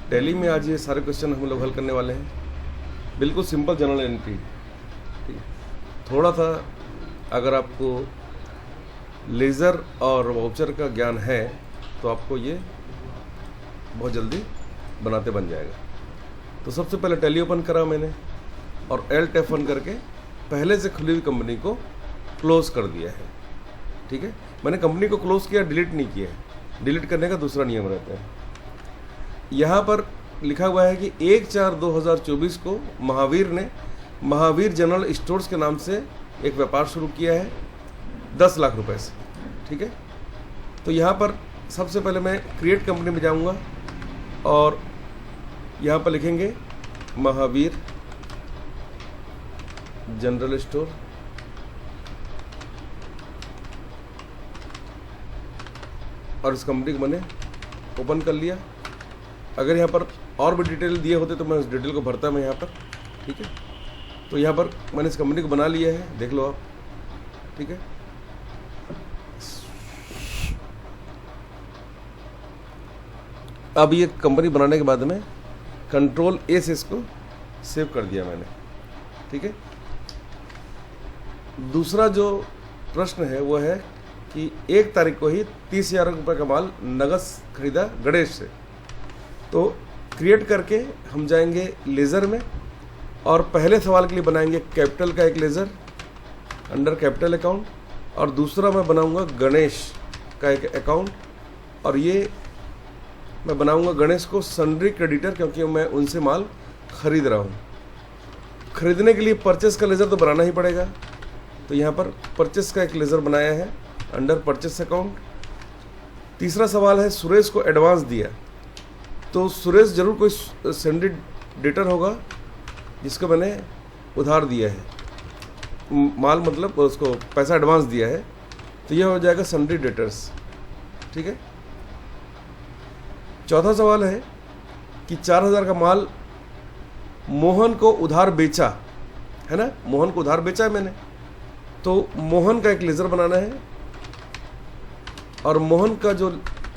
Tally में आज ये सारे क्वेश्चन हम लोग हल करने वाले हैं। बिल्कुल सिंपल जनरल एंट्री, ठीक है। थोड़ा सा अगर आपको लेज़र और वाउचर का ज्ञान है तो आपको ये बहुत जल्दी बनाते बन जाएगा। तो सबसे पहले टैली ओपन करा मैंने और Alt F1 करके पहले से खुली हुई कंपनी को क्लोज़ कर दिया है, ठीक है। मैंने कंपनी को क्लोज़ किया, डिलीट नहीं किया है। डिलीट करने का दूसरा नियम रहता है। यहाँ पर लिखा हुआ है कि 1/4/2024 को महावीर ने महावीर जनरल स्टोर्स के नाम से एक व्यापार शुरू किया है 10 लाख रुपए से, ठीक है। तो यहाँ पर सबसे पहले मैं क्रिएट कंपनी में जाऊँगा और यहाँ पर लिखेंगे महावीर जनरल स्टोर, और इस कंपनी को मैंने ओपन कर लिया। अगर यहाँ पर और भी डिटेल दिए होते तो मैं उस डिटेल को भरता मैं यहाँ पर, ठीक है। तो यहाँ पर मैंने इस कंपनी को बना लिया है, देख लो आप, ठीक है। अब ये कंपनी बनाने के बाद में Ctrl A से इसको सेव कर दिया मैंने, ठीक है। दूसरा जो प्रश्न है वो है कि 1 तारीख को ही 30,000 रुपये का माल नगद खरीदा गणेश से। तो क्रिएट करके हम जाएंगे लेज़र में और पहले सवाल के लिए बनाएंगे कैपिटल का एक लेज़र अंडर कैपिटल अकाउंट, और दूसरा मैं बनाऊंगा गणेश का एक अकाउंट, और ये मैं बनाऊंगा गणेश को सन्ड्री क्रेडिटर, क्योंकि मैं उनसे माल खरीद रहा हूँ। खरीदने के लिए परचेस का लेज़र तो बनाना ही पड़ेगा। तो यहाँ पर परचेस का एक लेज़र बनाया है अंडर परचेस अकाउंट। तीसरा सवाल है सुरेश को एडवांस दिया, तो सुरेश जरूर कोई सन्ड्री डेटर होगा जिसको मैंने उधार दिया है, माल मतलब उसको पैसा एडवांस दिया है, तो यह हो जाएगा सन्ड्री डेटर्स, ठीक है। चौथा सवाल है कि 4,000 का माल मोहन को उधार बेचा है ना, मोहन को उधार बेचा है मैंने, तो मोहन का एक लेज़र बनाना है, और मोहन का जो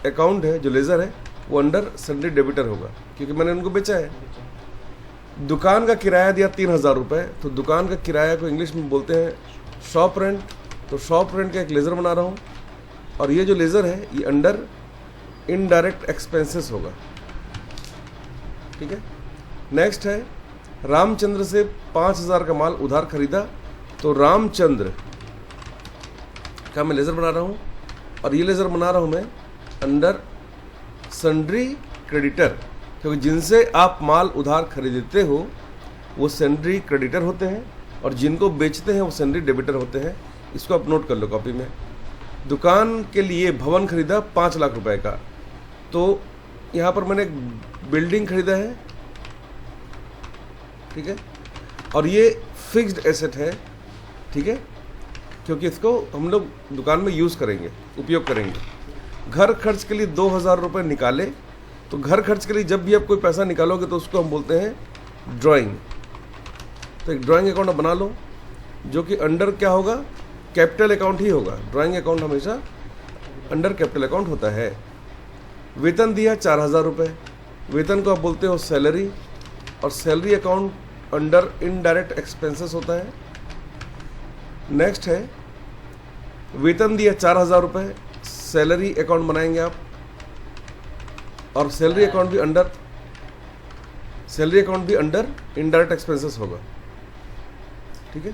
अकाउंट है, जो लेज़र है, वो अंडर सन्ड्री डेबिटर होगा क्योंकि मैंने उनको बेचा है। दुकान का किराया दिया 3,000 रुपये, तो दुकान का किराया को इंग्लिश में बोलते हैं शॉप रेंट, तो शॉप रेंट का एक लेज़र बना रहा हूँ, और ये जो लेज़र है ये अंडर इनडायरेक्ट एक्सपेंसेस होगा, ठीक है। नेक्स्ट है रामचंद्र से 5,000 का माल उधार खरीदा, तो रामचंद्र का मैं लेज़र बना रहा हूँ, और ये लेज़र बना रहा हूँ मैं अंडर सन्ड्री क्रेडिटर, क्योंकि जिनसे आप माल उधार खरीदते हो वो सन्ड्री क्रेडिटर होते हैं, और जिनको बेचते हैं वो सन्ड्री डेबिटर होते हैं। इसको आप नोट कर लो कॉपी में। दुकान के लिए भवन खरीदा 5 लाख रुपए का, तो यहाँ पर मैंने एक बिल्डिंग खरीदा है, ठीक है, और ये फिक्स्ड एसेट है, ठीक है, क्योंकि इसको हम लोग दुकान में यूज़ करेंगे, उपयोग करेंगे। घर खर्च के लिए 2,000 रुपये निकाले, तो घर खर्च के लिए जब भी आप कोई पैसा निकालोगे तो उसको हम बोलते हैं ड्राइंग। तो एक ड्राइंग अकाउंट बना लो जो कि अंडर क्या होगा, कैपिटल अकाउंट ही होगा। ड्राइंग अकाउंट हमेशा अंडर कैपिटल अकाउंट होता है। वेतन दिया 4,000 रुपये, वेतन को आप बोलते हो सैलरी, और salary account under indirect expenses होता है। नेक्स्ट है वेतन दिया 4,000 रुपये, सैलरी अकाउंट बनाएंगे आप, और सैलरी अकाउंट भी अंडर इनडायरेक्ट एक्सपेंसेस होगा, ठीक है,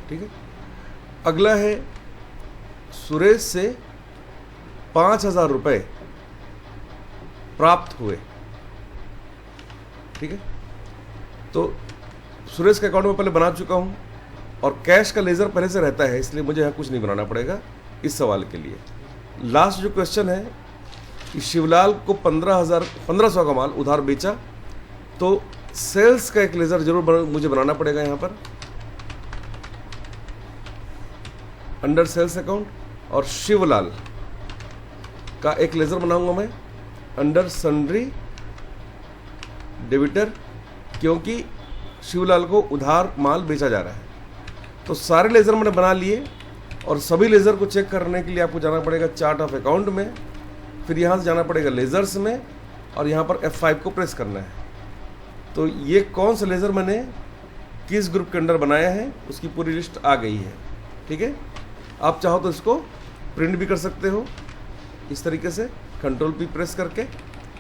ठीक है। अगला है सुरेश से 5,000 रुपये प्राप्त हुए, ठीक है। तो सुरेश का अकाउंट में पहले बना चुका हूं, और कैश का लेज़र पहले से रहता है, इसलिए मुझे यहाँ कुछ नहीं बनाना पड़ेगा इस सवाल के लिए। लास्ट जो क्वेश्चन है कि शिवलाल को 1500 का माल उधार बेचा, तो सेल्स का एक लेज़र जरूर मुझे बनाना पड़ेगा यहाँ पर अंडर सेल्स अकाउंट, और शिवलाल का एक लेज़र बनाऊंगा मैं अंडर सन्ड्री डेबिटर, क्योंकि शिवलाल को उधार माल बेचा जा रहा है। तो सारे लेज़र मैंने बना लिए, और सभी लेज़र को चेक करने के लिए आपको जाना पड़ेगा चार्ट ऑफ अकाउंट में, फिर यहाँ से जाना पड़ेगा लेज़र्स में और यहाँ पर F5 को प्रेस करना है। तो ये कौन सा लेज़र मैंने किस ग्रुप के अंडर बनाया है उसकी पूरी लिस्ट आ गई है। ठीक है, आप चाहो तो इसको प्रिंट भी कर सकते हो इस तरीके से कंट्रोल P प्रेस करके।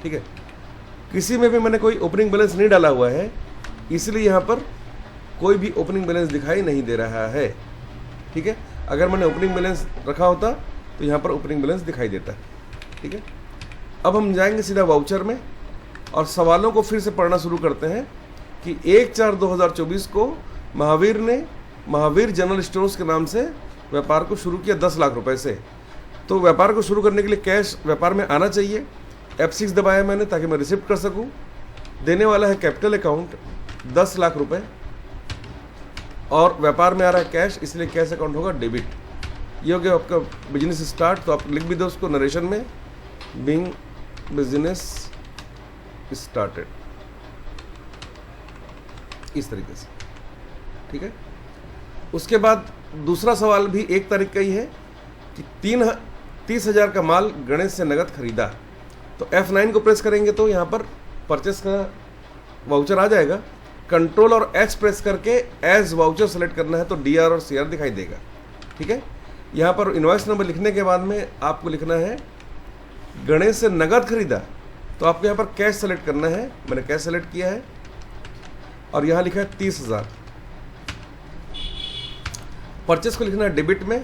ठीक है, किसी में भी मैंने कोई ओपनिंग बैलेंस नहीं डाला हुआ है, इसलिए यहाँ पर कोई भी ओपनिंग बैलेंस दिखाई नहीं दे रहा है। ठीक है, अगर मैंने ओपनिंग बैलेंस रखा होता तो यहाँ पर ओपनिंग बैलेंस दिखाई देता। ठीक है, अब हम जाएंगे सीधा वाउचर में और सवालों को फिर से पढ़ना शुरू करते हैं कि 1/4/2024 को महावीर ने महावीर जनरल स्टोर्स के नाम से व्यापार को शुरू किया 10 लाख रुपए से। तो व्यापार को शुरू करने के लिए कैश व्यापार में आना चाहिए। F6 दबाया मैंने ताकि मैं रिसिप्ट कर सकूं। देने वाला है कैपिटल अकाउंट 10 लाख रुपए और व्यापार में आ रहा है कैश, इसलिए कैश अकाउंट होगा डेबिट। ये हो गया आपका बिजनेस स्टार्ट। तो आप लिख भी दो उसको नरेशन में, बीइंग बिजनेस स्टार्टेड, इस तरीके से। ठीक है, उसके बाद दूसरा सवाल भी 1 तारीख का ही है कि 30,000 का माल गणेश से नगद खरीदा। तो F9 को प्रेस करेंगे तो यहाँ पर परचेस का वाउचर आ जाएगा। कंट्रोल और H प्रेस करके एज वाउचर सेलेक्ट करना है तो DR और CR दिखाई देगा। ठीक है, यहाँ पर इनवॉइस नंबर लिखने के बाद में आपको लिखना है गणेश से नगद खरीदा, तो आपको यहाँ पर कैश सेलेक्ट करना है। मैंने कैश सेलेक्ट किया है और यहाँ लिखा है 30,000। परचेस को लिखना है डेबिट में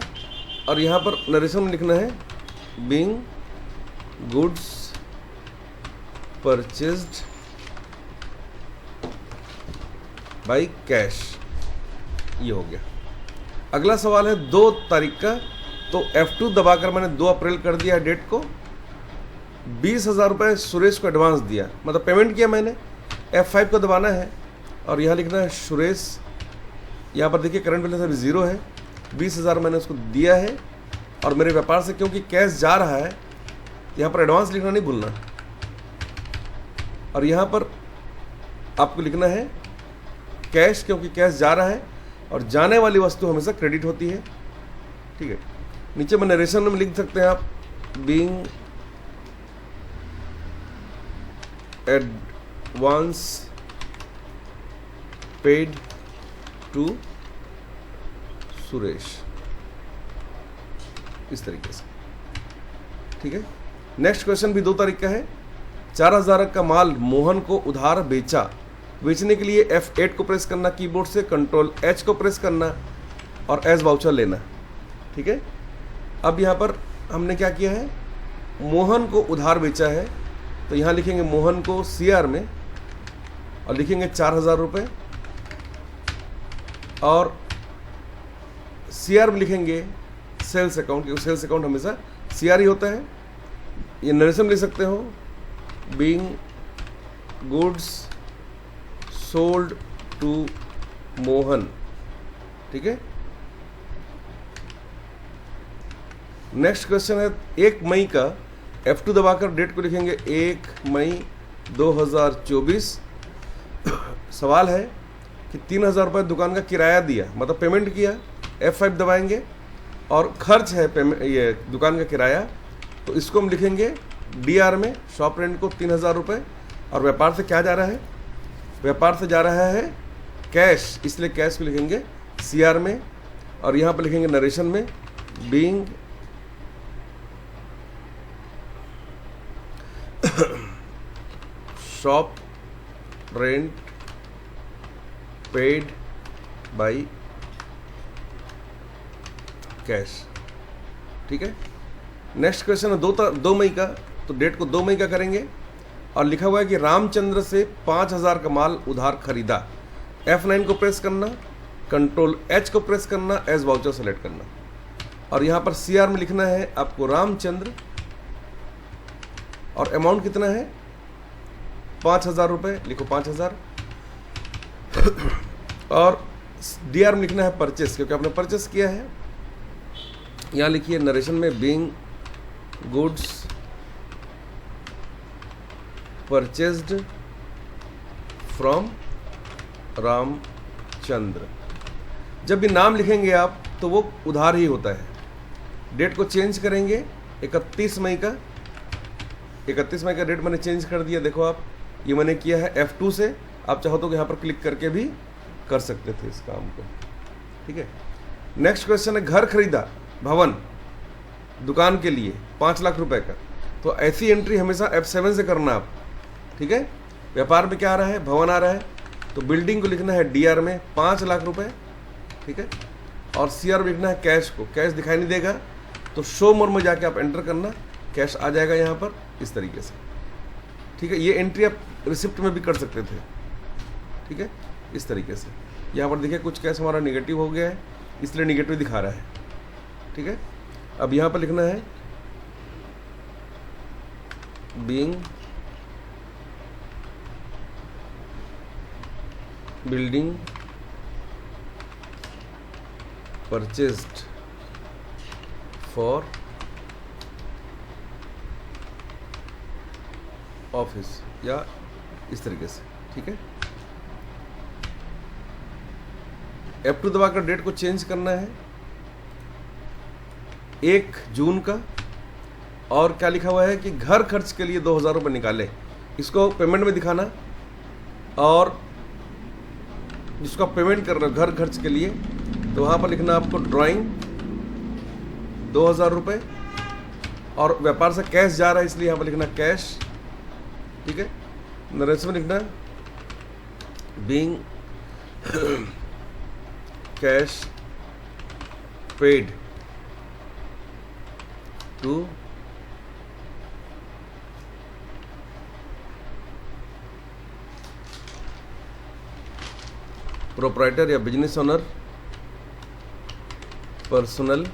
और यहाँ पर नरेशन में लिखना है being goods purchased by cash. ये हो गया। अगला सवाल है 2 तारीख का। तो F2 दबाकर मैंने 2 अप्रैल कर दिया डेट को। 20,000 रुपये सुरेश को एडवांस दिया, मतलब पेमेंट किया मैंने। F5 को दबाना है और यहाँ लिखना है सुरेश। यहाँ पर देखिए करंट बैलेंस अभी 0 है। 20,000 मैंने उसको दिया है और मेरे व्यापार से क्योंकि कैश जा रहा है, यहाँ पर एडवांस लिखना नहीं भूलना। और यहाँ पर आपको लिखना है कैश, क्योंकि कैश जा रहा है और जाने वाली वस्तु हमेशा क्रेडिट होती है। ठीक है, नीचे में नरेशन में लिख सकते हैं आप being advance paid to Suresh, इस तरीके से। ठीक है, नेक्स्ट क्वेश्चन भी 2 तारीख का है। 4,000 का माल मोहन को उधार बेचा। बेचने के लिए F8 को प्रेस करना कीबोर्ड से, कंट्रोल H को प्रेस करना और एज वाउचर लेना। ठीक है, अब यहाँ पर हमने क्या किया है, मोहन को उधार बेचा है, तो यहाँ लिखेंगे मोहन को CR में और लिखेंगे 4,000 रुपये और CR में लिखेंगे सेल्स अकाउंट, क्योंकि सेल्स अकाउंट हमेशा CR ही होता है। ये नरेशन लिख सकते हो being goods sold to Mohan. ठीक है, नेक्स्ट क्वेश्चन है 1 मई का। F2 दबाकर डेट को लिखेंगे 1 मई 2024। सवाल है कि 3,000 रुपये दुकान का किराया दिया, मतलब पेमेंट किया। F5 दबाएंगे और खर्च है ये दुकान का किराया, तो इसको हम लिखेंगे DR में, शॉप रेंट को 3,000 रुपये। और व्यापार से क्या जा रहा है, व्यापार से जा रहा है कैश, इसलिए कैश को लिखेंगे CR में और यहाँ पर लिखेंगे नरेशन में being shop rent paid by cash. ठीक है, नेक्स्ट क्वेश्चन है 2 मई का। तो डेट को 2 मई का करेंगे और लिखा हुआ है कि रामचंद्र से 5,000 का माल उधार खरीदा। F9 को प्रेस करना, कंट्रोल H को प्रेस करना, एज वाउचर सेलेक्ट करना और यहाँ पर CR में लिखना है आपको रामचंद्र और अमाउंट कितना है 5,000 रुपये, लिखो 5,000 और DR में लिखना है परचेस, क्योंकि आपने परचेस किया है। यहाँ लिखिए नरेशन में being goods purchased from Ramchandra. जब भी नाम लिखेंगे आप तो वो उधार ही होता है। डेट को चेंज करेंगे 31 मई का 31 मई का डेट मैंने चेंज कर दिया। देखो आप, ये मैंने किया है F2 से। आप चाहो तो यहाँ पर क्लिक करके भी कर सकते थे इस काम को, ठीक है। नेक्स्ट क्वेश्चन है, घर खरीदा, भवन, दुकान के लिए 5 लाख रुपए का। तो ऐसी एंट्री हमेशा F7 से करना आप, ठीक है। व्यापार में क्या आ रहा है, भवन आ रहा है, तो बिल्डिंग को लिखना है DR में 5 लाख रुपए, ठीक है। और CR लिखना है कैश को, कैश दिखाई नहीं देगा तो शो मोर में जाके आप एंटर करना, कैश आ जाएगा यहाँ पर इस तरीके से, ठीक है। ये एंट्री आप रिसिप्ट में भी कर सकते थे, ठीक है, इस तरीके से। यहाँ पर देखिए कुछ कैश हमारा निगेटिव हो गया है, इसलिए निगेटिव दिखा रहा है, ठीक है। अब यहाँ पर लिखना है being building purchased for office, या इस तरीके से, ठीक है। F2 दबाकर डेट को चेंज करना है 1 जून का। और क्या लिखा हुआ है कि घर खर्च के लिए 2000 रुपये निकाले, इसको पेमेंट में दिखाना। और जिसको आप पेमेंट कर रहे हो घर खर्च के लिए, तो वहाँ पर लिखना आपको ड्राइंग 2000 रुपये। और व्यापार से कैश जा रहा है इसलिए यहाँ पर लिखना कैश, ठीक है। नरेशन में लिखना being cash paid to proprietor या business owner personal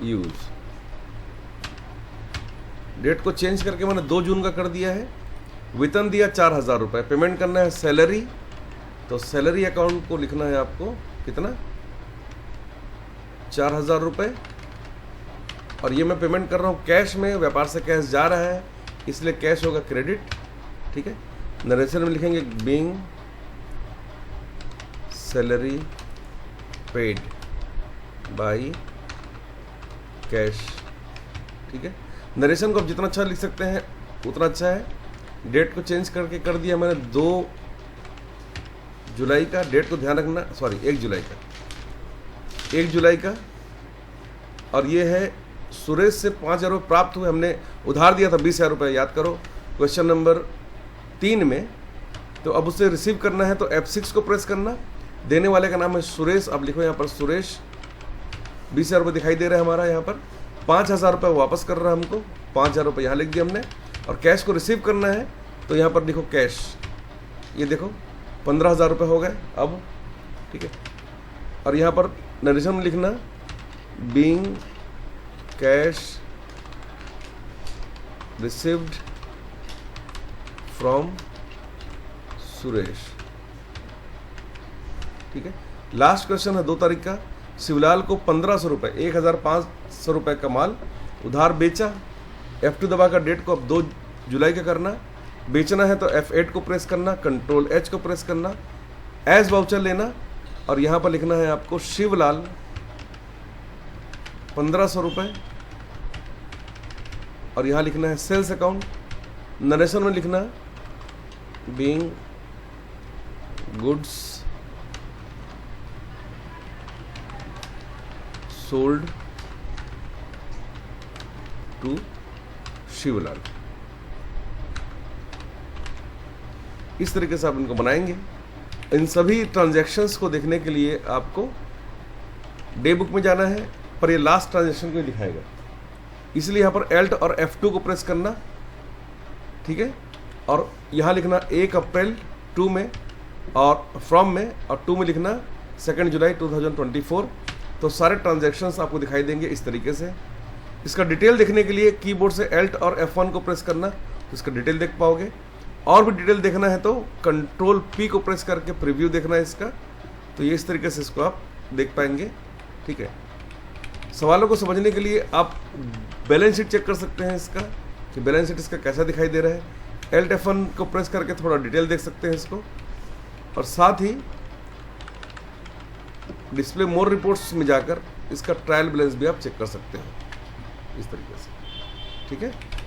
use. Date को चेंज करके मैंने 2 जून का कर दिया है। वेतन दिया 4000 रुपये, पेमेंट करना है सैलरी, तो सैलरी अकाउंट को लिखना है आपको कितना, 4000 रुपये। और ये मैं पेमेंट कर रहा हूँ कैश में, व्यापार से कैश जा रहा है इसलिए कैश होगा क्रेडिट, ठीक है। नरेशन में लिखेंगे being salary paid by cash, ठीक है। नरेशन को आप जितना अच्छा लिख सकते हैं उतना अच्छा है। डेट को चेंज करके कर दिया मैंने 2 जुलाई का। डेट को ध्यान रखना, सॉरी 1 जुलाई का, 1 जुलाई का। और ये है सुरेश से 5000 रुपये प्राप्त हुए, हमने उधार दिया था 20,000 रुपये, याद करो क्वेश्चन नंबर 3 में। तो अब उसे रिसीव करना है तो F6 को प्रेस करना। देने वाले का नाम है सुरेश, अब लिखो यहाँ पर सुरेश। 20,000 रुपये दिखाई दे रहा है हमारा यहाँ पर। 5,000 रुपये वापस कर रहा है हमको, 5,000 रुपये यहाँ लिख दिया हमने। और कैश को रिसीव करना है तो यहाँ पर लिखो कैश, ये देखो 15,000 रुपये हो गए अब, ठीक है। और यहाँ पर नरेशन में लिखना being cash received from Suresh, ठीक है। लास्ट क्वेश्चन है 2 तारीख का। शिवलाल को 1500 रुपये, 1500 रुपये का माल उधार बेचा। F2 दबाकर डेट को अब 2 जुलाई का करना। बेचना है तो F8 को प्रेस करना, कंट्रोल H को प्रेस करना, एज वाउचर लेना। और यहाँ पर लिखना है आपको शिवलाल 1500 रुपये। और यहाँ लिखना है सेल्स अकाउंट। नरेशन में लिखना being goods sold to Shivlal. इस तरीके से आप इनको बनाएंगे। इन सभी ट्रांजैक्शंस को देखने के लिए आपको डे बुक में जाना है, पर ये लास्ट ट्रांजैक्शन को ही दिखाएगा, इसलिए यहाँ पर Alt और F2 को प्रेस करना, ठीक है। और यहाँ लिखना 1 अप्रैल 2 में और फ्रॉम में, और 2 में लिखना 2 जुलाई 2024। तो सारे ट्रांजैक्शंस आपको दिखाई देंगे इस तरीके से। इसका डिटेल देखने के लिए कीबोर्ड से Alt और F1 को प्रेस करना, तो इसका डिटेल देख पाओगे। और भी डिटेल देखना है तो कंट्रोल P को प्रेस करके प्रीव्यू देखना है इसका, तो ये इस तरीके से इसको आप देख पाएंगे, ठीक है। सवालों को समझने के लिए आप बैलेंस शीट चेक कर सकते हैं इसका, कि बैलेंस शीट इसका कैसा दिखाई दे रहा है। Alt F1 को प्रेस करके थोड़ा डिटेल देख सकते हैं इसको। और साथ ही डिस्प्ले मोर रिपोर्ट्स में जाकर इसका ट्रायल बैलेंस भी आप चेक कर सकते हैं इस तरीके से। ठीक है।